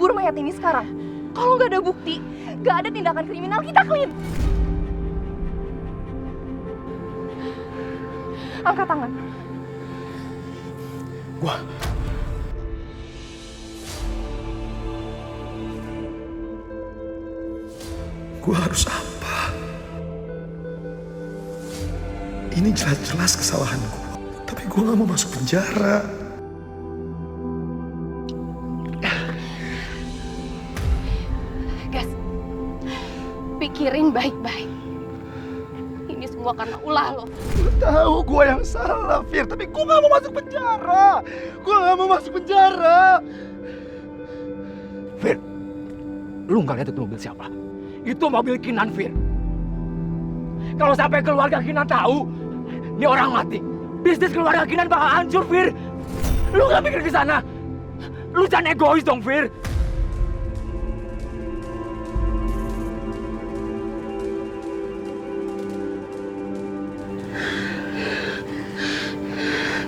ngubur mayat ini sekarang. Kalau nggak ada bukti, nggak ada tindakan kriminal, kita clean. Angkat tangan. Gua harus apa? Ini jelas-jelas kesalahan gua. Tapi gua gak mau masuk penjara. Gas, pikirin baik-baik. Ini semua karena ulah lo. Gua tahu gua yang salah, Fir. Tapi gua gak mau masuk penjara. Gua gak mau masuk penjara. Fir, lu nggak lihat itu mobil siapa? Itu mobil Kinan, Fir. Kalau sampai keluarga Kinan tahu, ini orang mati. Bisnis keluarga Kinan bakal hancur, Fir. Lu nggak mikir ke sana? Lu jangan egois dong, Fir.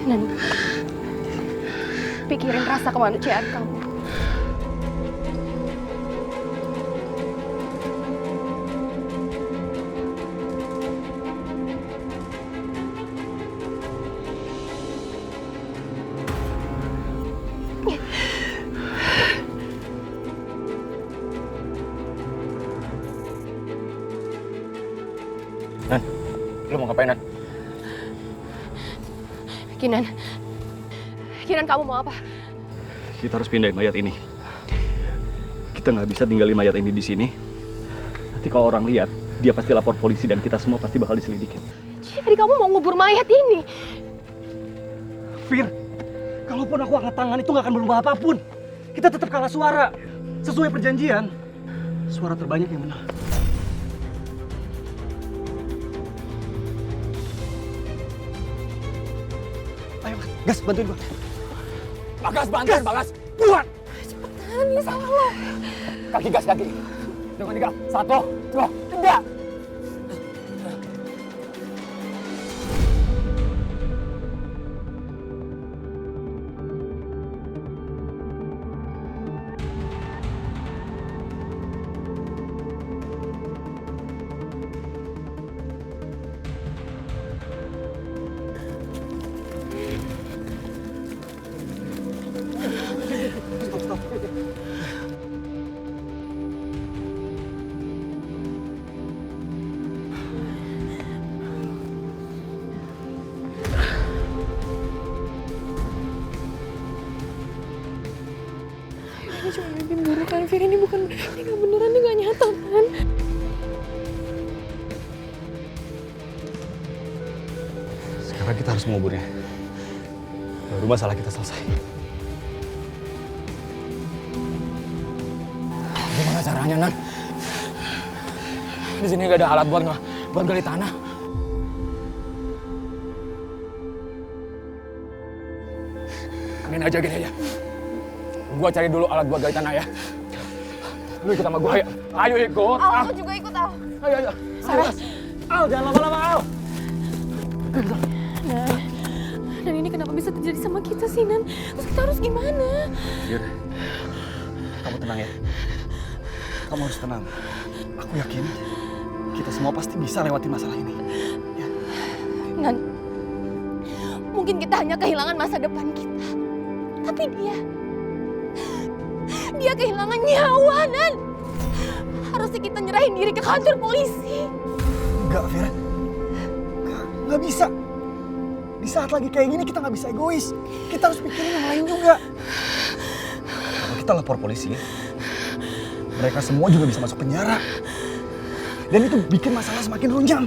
Dan pikirin rasa kemanusiaan kamu. Nan, lu mau ngapain, Nan? Kinan kamu mau apa? Kita harus pindahin mayat ini. Kita nggak bisa tinggalin mayat ini di sini. Nanti kalau orang lihat, dia pasti lapor polisi dan kita semua pasti bakal diselidikin. Jadi kamu mau ngubur mayat ini? Fir, kalaupun aku angkat tangan itu nggak akan berubah apapun. Kita tetap kalah suara. Sesuai perjanjian, suara terbanyak yang menang. Ayo, Gas, bantuin gua. Bagas, bantuin, Bagas. Buat! Cepetan, ini salah lo. Kaki, gas, kaki. Dengan 3, 1, 2, 3. Ini cuma mimpi buruk kan, Fir. Ini bukan, ini nggak beneran, ini nggak nyata kan? Sekarang kita harus menguburnya. Baru masalah kita selesai. Gimana caranya, Nan? Di sini nggak ada alat buat gali tanah. Gini aja. Gua cari dulu alat buat gali tanah ya. Lu ikut sama gua ya. Ayo ikut. Aku juga ikut, Al. Ayo. Sarah. Al, jangan lama-lama, Al. Dan ini kenapa bisa terjadi sama kita sih, Nan? Terus kita harus gimana? Fir, kamu tenang ya. Kamu harus tenang. Aku yakin kita semua pasti bisa lewatin masalah ini. Ya. Nan, mungkin kita hanya kehilangan masa depan kita. Tapi dia kehilangan nyawa, Nan. Harusnya kita nyerahin diri ke kantor polisi. Enggak, Fir. Nggak bisa. Di saat lagi kayak gini kita nggak bisa egois. Kita harus pikirin yang lain juga. Kalau kita lapor polisi, mereka semua juga bisa masuk penjara. Dan itu bikin masalah semakin runjang.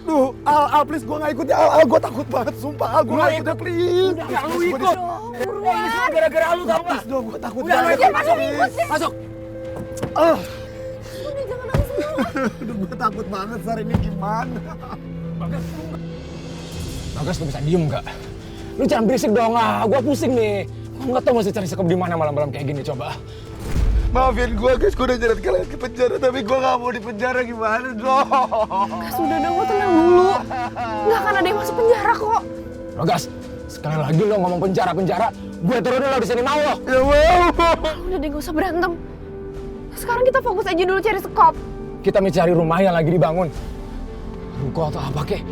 Duh, Al, please gue nggak ikut ya. Al, gue takut banget, sumpah. Al, gue nggak ikut ya, please. Udah, lu ikut. Ini semua gara-gara lu, tau gak? Duh, gue takut Udah, banget. masuk. Ah, Udah, jangan nangis semua. aduh, gue takut banget, Sar. Ini gimana? Bagas, lu bisa diem gak? Lu jangan berisik dong, gua pusing nih. Gua nggak tahu mesti cari sekep di mana malam-malam kayak gini, coba. Maafin gue guys, gue udah nyeret kalian ke penjara, tapi gue gak mau di penjara, gimana dong? Gas, udah dong, lo tenang dulu. Nggak akan ada yang masuk penjara kok. Gas, sekali lagi lo ngomong penjara, gue turunin lo di sini mau lo. Ya mau. Udah deh, gak usah berantem. Sekarang kita fokus aja dulu cari sekop. Kita mencari rumah yang lagi dibangun. Ruko atau apa kek?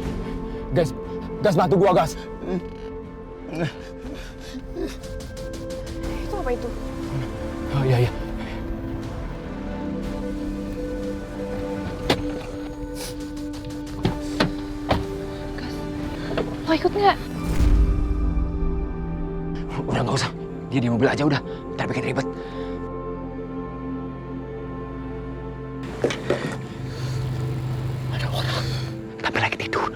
Gas bantu gua, Gas. Itu apa itu? Oh iya. Gas, lo ikut nggak? Udah nggak usah. Dia di mobil aja udah. Ntar bikin ribet. Ada orang. Tapi lagi tidur.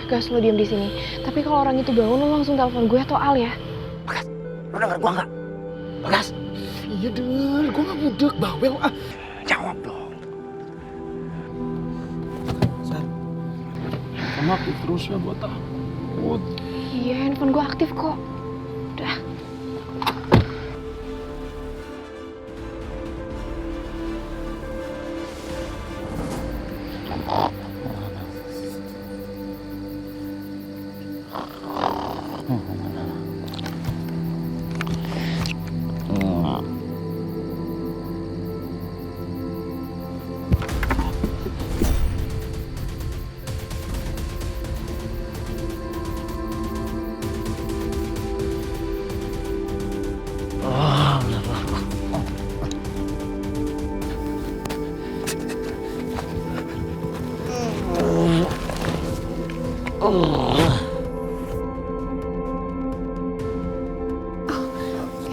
Gas, lo diam di sini. Tapi kalau orang itu bangun, lo langsung telepon gue atau Al ya. Bagas, lo denger gua nggak? Bagas. Iya denger, gue gak budek, bawel ah. Jawab dong. San, kamu aktif terus ya buat takut. Iya, handphone gue aktif kok. Udah.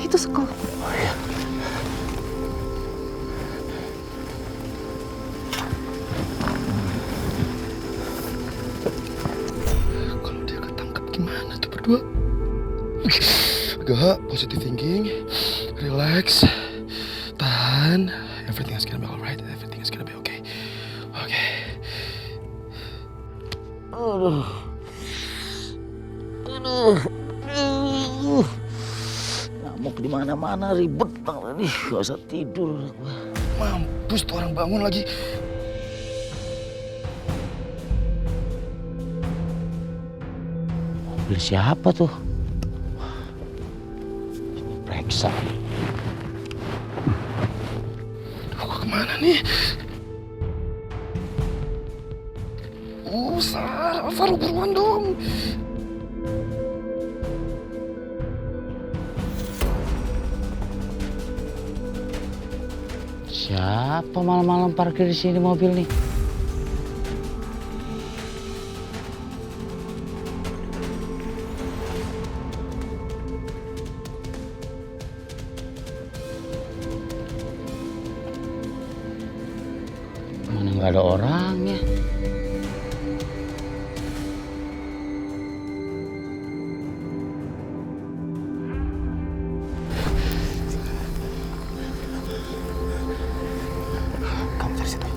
Itu sekop. Kalau dia ketangkep gimana tuh berdua? Gak, positive thinking, relax, tahan. Everything is gonna be alright. Everything is gonna be okay. Oke. Ngamuk di mana-mana ribet banget nih, gak usah tidur. Mampus tuh orang bangun lagi. Mobil siapa tuh? Ini periksa. Aduh, gua kemana nih? Oh, Sarah, Alvaro buruan dong. Siapa malam-malam parkir di sini mobil nih? Mana nggak ada orangnya? Kamu cari situ.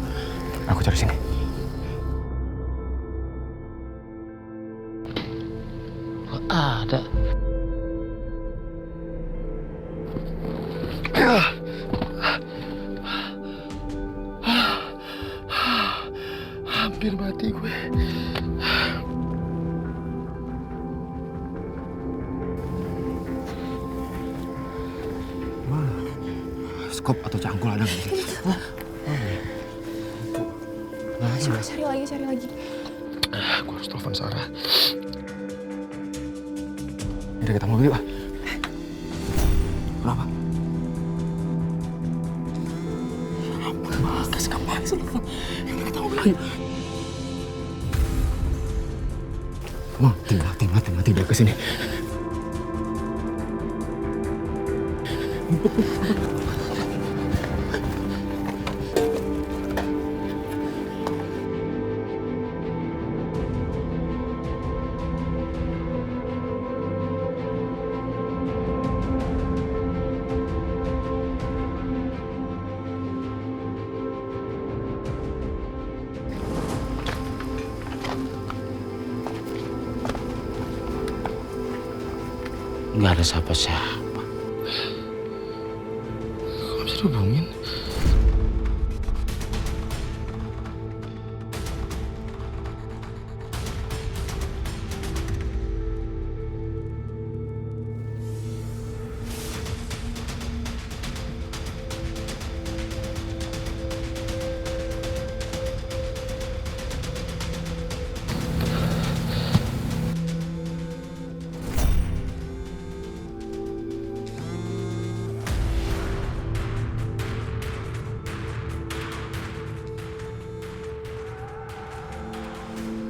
Aku cari sini. Nggak ada. Hampir mati gue. Skop atau cangkul ada nggak sih? Cari lagi. Gue harus telepon Sarah. Udah kita mobil Pak. Kenapa? Ya ampun, Bagas, ngapain sih telepon? Udah kita mobil aja. Mati dia kesini. Nggak ada siapa-siapa. Gak bisa Terhubungin.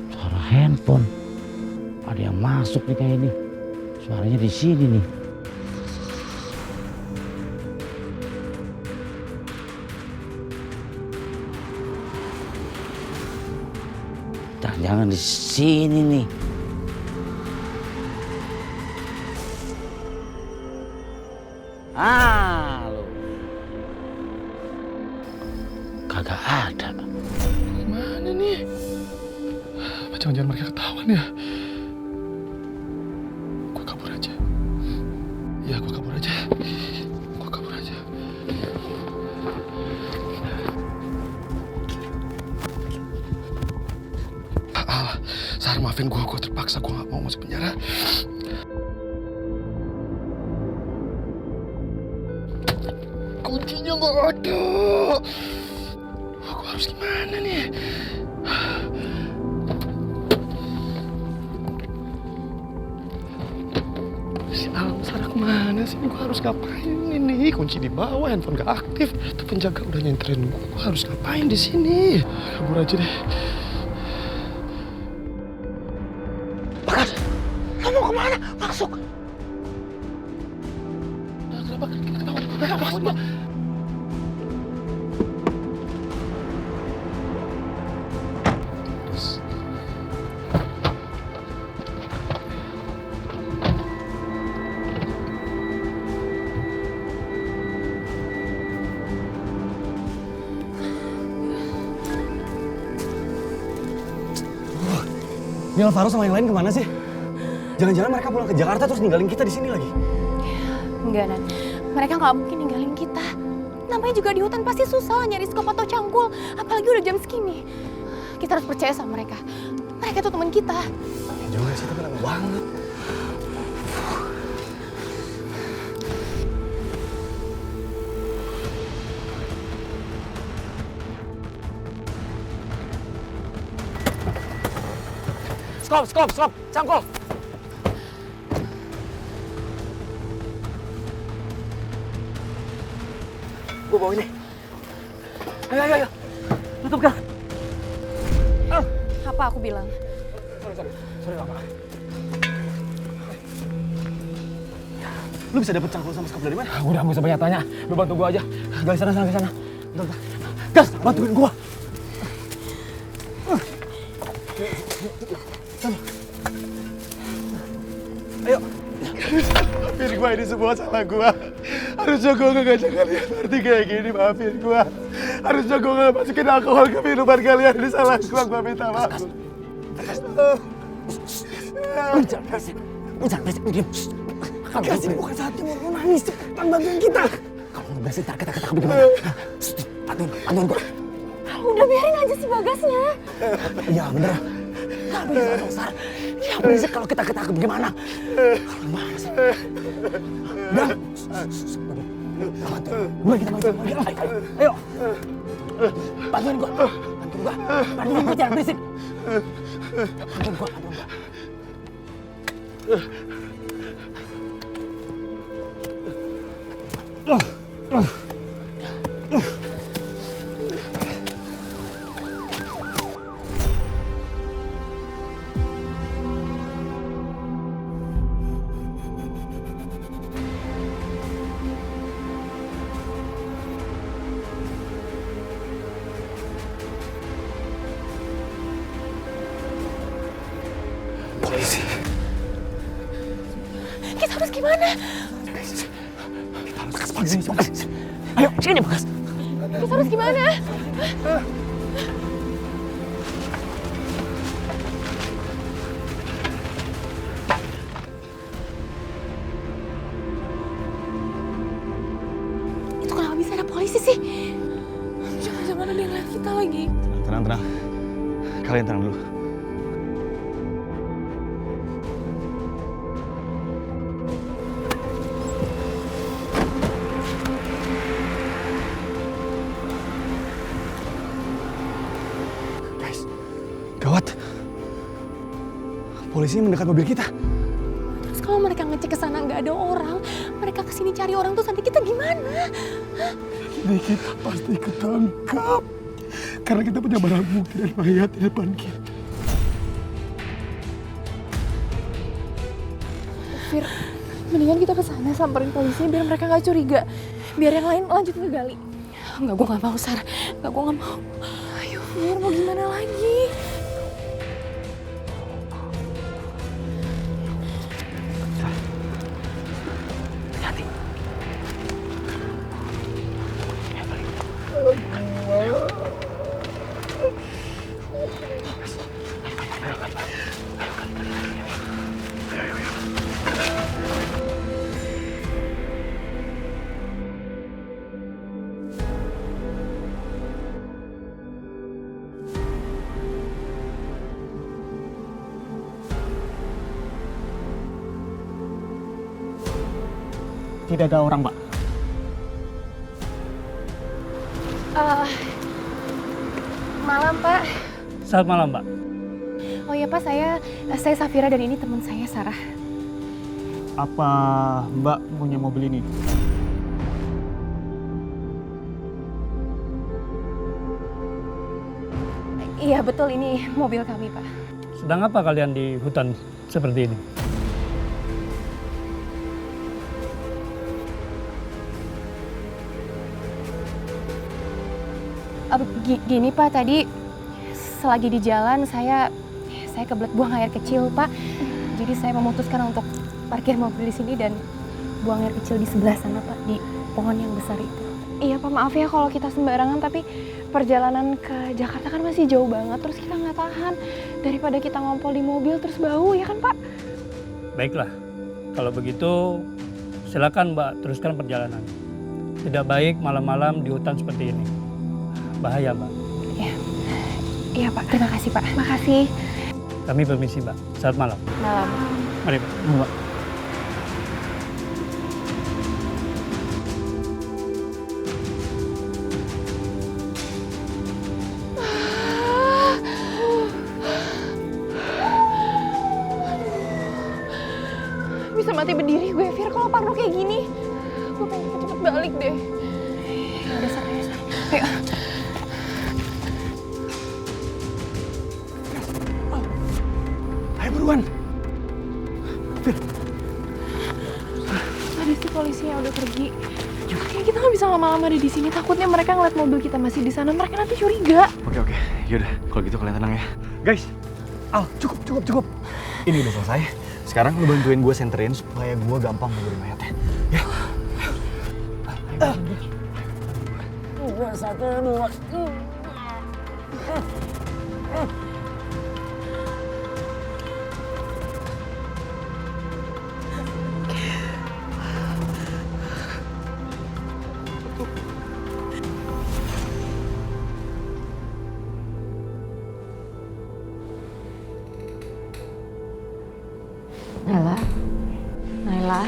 Suara handphone. Ada yang masuk nih kayak ini. Suaranya di sini nih. Jangan di sini nih. Halo. Kagak ada. Mana nih? Apa jangan-jangan mereka ketahuan ya? Gua kabur aja. Ya, gua kabur aja. Gua kabur aja. Al, Sar, maafin gua terpaksa, gua gak mau masuk penjara. Kuncinya gak ada. Gua harus gimana nih? Si Alam Sarah kemana sih? Gua harus ngapain ini? Kunci di bawah, handphone gak aktif. Itu penjaga udah nyenterin gua harus ngapain di sini? Kabur aja deh. Bagas, lo mau kemana? Masuk. Kenapa? Kita ketahuan. Kenapa? Ini Alvaro sama yang lain kemana sih? Jangan-jangan mereka pulang ke Jakarta terus ninggalin kita di sini lagi. Enggak, Nan. Mereka nggak mungkin ninggalin kita. Namanya juga di hutan pasti susah nyari skop atau cangkul. Apalagi udah jam segini. Kita harus percaya sama mereka. Mereka itu teman kita. Ya juga sih, tapi lama banget. Skop, cangkul. Gue bawa ini. Ayo. Tutup, Kak. Apa aku bilang? Sorry, Bapak. Lu bisa dapet cangkul sama skop dari mana? Udah, gak usah banyak tanya. Lu bantu gue aja. Gas, sana. Bentar. Gas, bantuin gua. Ayo. Maafin gua, ini semua salah gua. Harusnya gua gak ngajak kalian party kayak gini, maafin gua. Harusnya gua gak masukin alkohol ke minuman kalian, ini salah gua minta maaf. Jangan berisik, lu diem. Gas, ini bukan saatnya mau nangis. Cepetan bantuin kita. Kalau lu berisik, ntar kita ketangkep gimana? Bantuin gua. Udah biarin aja si Bagasnya. Iya, bener. Gak bisa dong, Sar. Ya berisik kalau kita ketangkep gimana? Gimana sih? Udah. Bantuin. Kita bantuin lagi. Ayo. Bantuin gua, jangan berisik. Bantuin gua. Polisi. Kita harus gimana? Kita harus panggilin si Bagas. Ayo, sini Bagas. Kita harus gimana? Itu kenapa bisa ada polisi? polisi sih? Jangan-jangan ada yang lihat kita lagi. Tenang. Kalian tenang dulu. Guys, gawat. Polisi mendekat mobil kita. Terus kalau mereka ngecek ke sana nggak ada orang, mereka kesini cari orang tuh nanti kita gimana? Ini kita pasti ketangkap. Karena kita punya barang bukti dan mayat di depan kita. Fir, mendingan kita ke sana samperin polisi biar mereka nggak curiga. Biar yang lain lanjut ngegali. Enggak, gue nggak mau, Sar. Enggak, gue nggak mau. Ayo, Fir, mau gimana lagi? Hati. Tidak ada orang, Pak. Malam, Pak. Selamat malam, Mbak. Oh iya, Pak, saya Safira dan ini teman saya, Sarah. Apa Mbak punya mobil ini? Iya, betul, ini mobil kami, Pak. Sedang apa kalian di hutan seperti ini? Gini, Pak, tadi selagi di jalan saya kebelet buang air kecil, Pak. Jadi saya memutuskan untuk parkir mobil di sini dan buang air kecil di sebelah sana, Pak, di pohon yang besar itu. Iya, Pak, maaf ya kalau kita sembarangan, tapi perjalanan ke Jakarta kan masih jauh banget, terus kita nggak tahan. Daripada kita ngompol di mobil terus bau, ya kan, Pak? Baiklah, kalau begitu silakan Mbak teruskan perjalanan. Tidak baik malam-malam di hutan seperti ini. Bahaya, Mbak. Iya, Pak. Terima kasih, Pak. Makasih. Kami permisi, Mbak. Selamat malam. Malam. Mari, Pak. Mbak. Bisa mati berdiri gue, Fir, kalau Parno kayak gini. Gue pengen cepet-cepet balik deh. Ya udah, Sar. Ayo. Ayo buruan. Tadi si polisinya udah pergi. Kayak kita nggak bisa lama-lama ada di sini. Takutnya mereka ngeliat mobil kita masih di sana. Mereka nanti curiga. Oke. Yaudah, kalau gitu kalian tenang ya. Guys, Al, cukup. Ini udah selesai. Sekarang lu bantuin gue senterin supaya gue gampang nguburin mayatnya. Ya. Naila.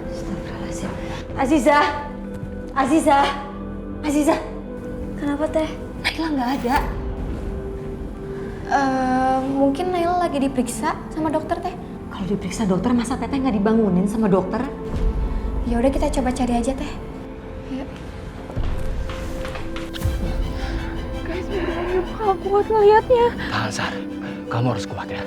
Astagfirullahaladzim. Aziza. Kenapa teh? Naila nggak ada. Mungkin Naila lagi diperiksa sama dokter, Teh. Kalau diperiksa dokter, masa teteh nggak dibangunin sama dokter? Ya udah, kita coba cari aja, Teh. Ya. Guys, beneran bakal kuat ngeliatnya. Tahan, Sar. Kamu harus kuat ya.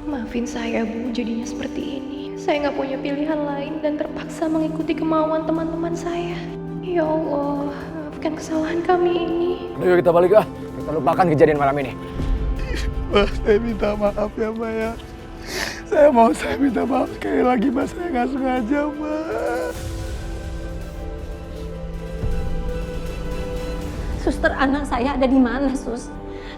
Maafin saya, Bu, jadinya seperti ini. Saya nggak punya pilihan lain dan terpaksa mengikuti kemauan teman-teman saya. Ya Allah, maafkan kesalahan kami ini. Ayo kita balik, kita lupakan kejadian malam ini. Mas, saya minta maaf ya, Mbak ya. Saya minta maaf sekali lagi, Mas. Saya nggak sengaja, Mbak. Suster, anak saya ada di mana, Sus?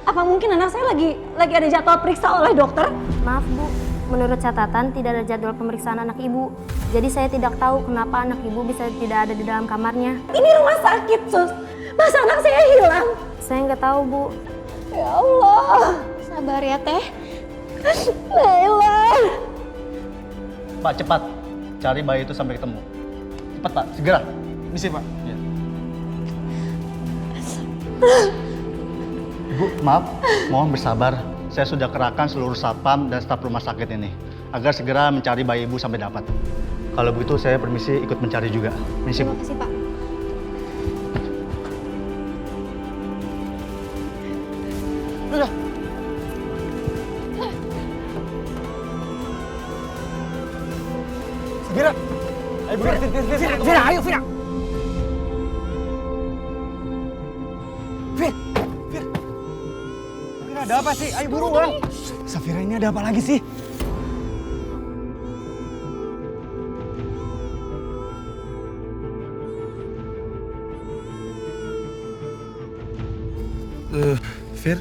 Apa mungkin anak saya lagi ada jadwal periksa oleh dokter? Maaf Bu, menurut catatan tidak ada jadwal pemeriksaan anak Ibu. Jadi saya tidak tahu kenapa anak ibu bisa tidak ada di dalam kamarnya. Ini rumah sakit, Sus. Masa anak saya hilang? Saya nggak tahu, Bu. Ya Allah. Sabar ya, Teh. Naila. Pak, cepat cari bayi itu sampai ketemu. Cepat, Pak, segera. Misi, Pak. Ya. Ibu, maaf, mohon bersabar. Saya sudah kerahkan seluruh satpam dan staf rumah sakit ini agar segera mencari bayi ibu sampai dapat. Kalau begitu saya permisi ikut mencari juga. Misi, Bu. Terima kasih, Pak. Vira! Ayo buruan, Vira, ayo Vira. Vira, ada apa sih? Ayo buruan. Safira, ini ada apa lagi sih? Fir,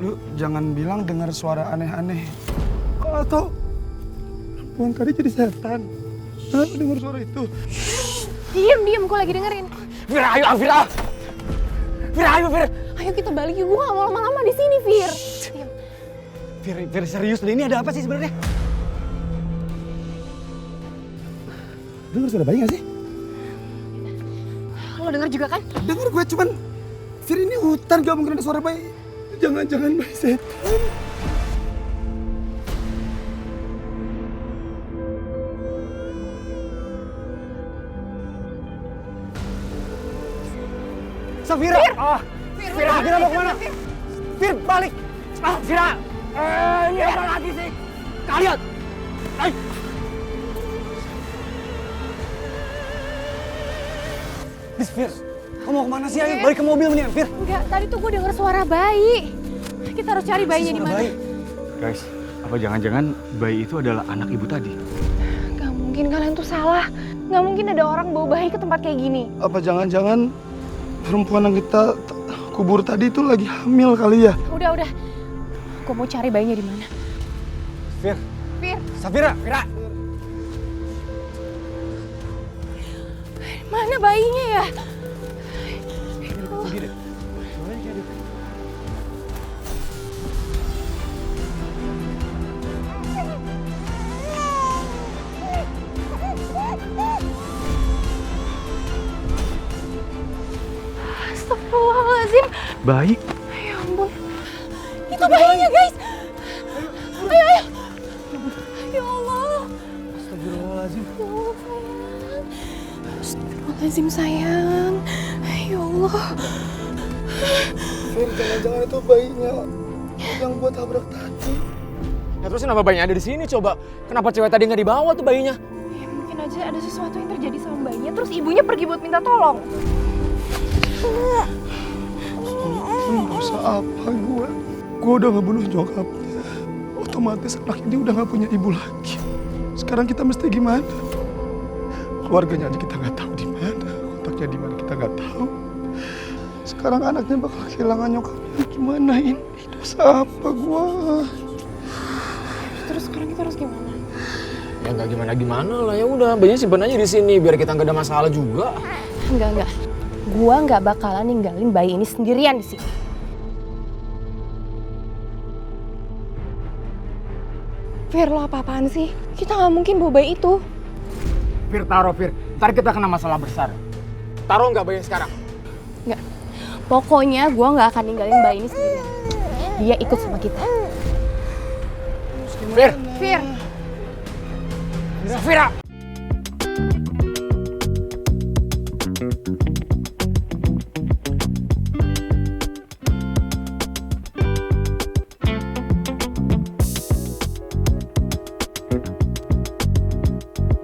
lu jangan bilang dengar suara aneh-aneh. Atau perempuan tadi jadi setan. Kenapa dengar suara itu? Diam, gue lagi dengerin. Vira, ayo Vira. Vira, ayo Vira. Ayo kita balik, gue gak mau lama-lama di sini, Fir. Diam. Fir, serius deh, ini ada apa sih sebenarnya? Dengar suara bayi gak sih? Lo denger juga kan? Dengar gue, cuman Fir, ini hutan, gak mungkin ada suara bayi. Jangan bayi setan. Safira! Fir mau kemana? Fir, balik! Vira. Ini apa lagi sih? Kalian. Ayo. Fir, kamu mau kemana sih? Ayo balik ke mobil nih, Fir. Enggak, tadi tuh gue denger suara bayi. Kita harus cari bayinya di mana. Guys, apa jangan-jangan bayi itu adalah anak ibu tadi? Gak mungkin, kalian tuh salah. Gak mungkin ada orang bawa bayi ke tempat kayak gini. Apa jangan-jangan perempuan yang kita kubur tadi itu lagi hamil kali ya? Udah. Gue mau cari bayinya di mana. Fir. Safira. Fira. Mana bayinya ya? Astagfirullahaladzim. Bayi? Ya ampun. Itu bayinya, guys. Ayo. Ya Allah. Astagfirullahaladzim. Ya Allah, sayang. Astagfirullahaladzim, sayang. Ya Allah. Fir, jangan-jangan itu bayinya yang buat tabrak tadi. Ya terus kenapa bayinya ada di sini coba? Kenapa cewek tadi nggak dibawa tuh bayinya? Ya mungkin aja ada sesuatu yang terjadi sama bayinya, terus ibunya pergi buat minta tolong. Dosa apa gue? Gue udah ngebunuh nyokapnya. Otomatis anak ini udah gak punya ibu lagi. Sekarang kita mesti gimana? Keluarganya aja kita nggak tahu di mana, kontaknya di mana kita nggak tahu. Sekarang anaknya bakal kehilangan nyokapnya. Gimana ini? Dosa apa gue? Terus sekarang kita harus gimana? Ya nggak gimana lah, ya udah bayinya simpen aja di sini biar kita nggak ada masalah juga. Enggak. Gua nggak bakalan ninggalin bayi ini sendirian di sini. Fir, lo apa-apaan sih? Kita nggak mungkin bawa bayi itu. Fir, taruh Fir. Ntar kita kena masalah besar. Taruh nggak bayinya sekarang? Nggak. Pokoknya gua nggak akan ninggalin bayi ini sendirian. Dia ikut sama kita. Fir! Fir! Fira!